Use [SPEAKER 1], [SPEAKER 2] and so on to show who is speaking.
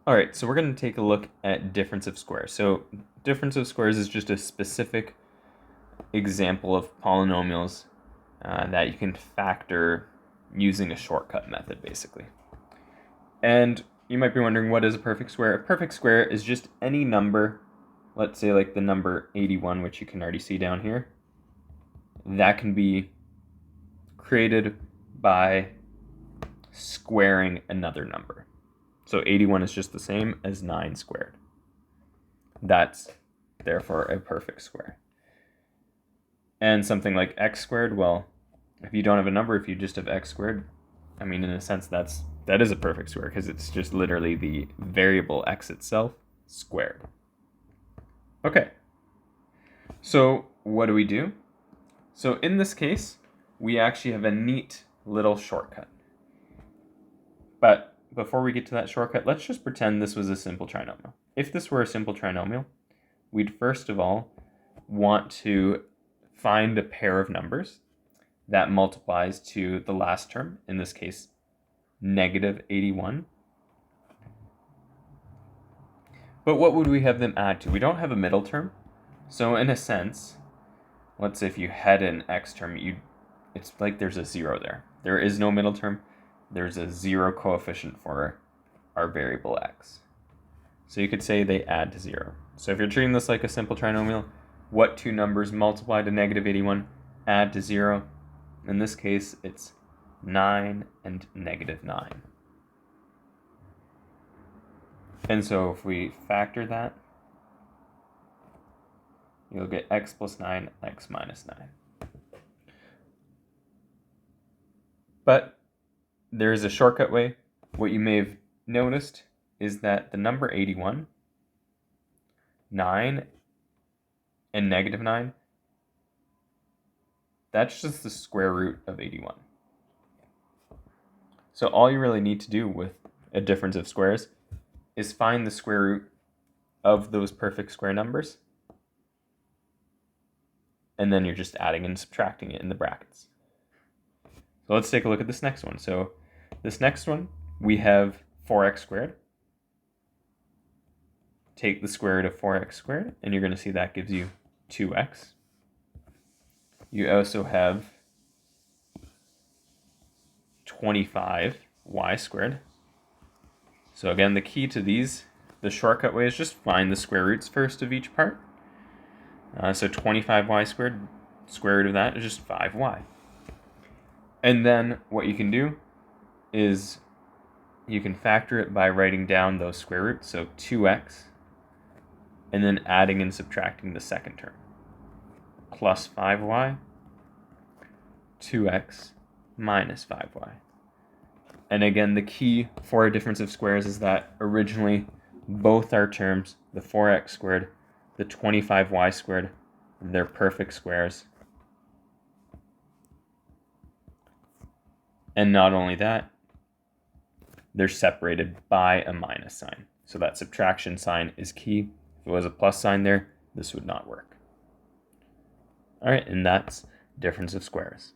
[SPEAKER 1] All right, so we're going to take a look at difference of squares. So difference of squares is just a specific example of polynomials that you can factor using a shortcut method, basically. And you might be wondering, what is a perfect square? A perfect square is just any number, let's say like the number 81, which you can already see down here, that can be created by squaring another number. So 81 is just the same as 9 squared. That's therefore a perfect square. And something like x squared, well, if you don't have a number, if you just have x squared, I mean, in a sense, that is a perfect square because it's just literally the variable x itself squared. Okay, so what do we do? So in this case, we actually have a neat little shortcut. But before we get to that shortcut, let's just pretend this was a simple trinomial. If this were a simple trinomial, we'd first of all want to find a pair of numbers that multiplies to the last term, in this case, negative 81. But what would we have them add to? We don't have a middle term. So in a sense, let's say if you had an x term, it's like there's a 0 there. There is no middle term. There's a 0 coefficient for our variable x. So you could say they add to 0. So if you're treating this like a simple trinomial, what two numbers multiply to negative 81 add to 0? In this case, it's 9 and negative 9. And so if we factor that, you'll get x plus 9, x minus 9. But there's a shortcut way. What you may have noticed is that the number 81, 9, and negative 9, that's just the square root of 81. So all you really need to do with a difference of squares is find the square root of those perfect square numbers, and then you're just adding and subtracting it in the brackets. So let's take a look at this next one. So this next one, we have 4x squared. Take the square root of 4x squared, and you're going to see that gives you 2x. You also have 25y squared. So again, the key to these, the shortcut way, is just find the square roots first of each part. So 25y squared, square root of that is just 5y. And then what you can do is you can factor it by writing down those square roots, so 2x, and then adding and subtracting the second term. Plus 5y, 2x, minus 5y. And again, the key for a difference of squares is that originally both our terms, the 4x squared, the 25y squared, they're perfect squares. And not only that, they're separated by a minus sign. So that subtraction sign is key. If it was a plus sign there, this would not work. All right, and that's difference of squares.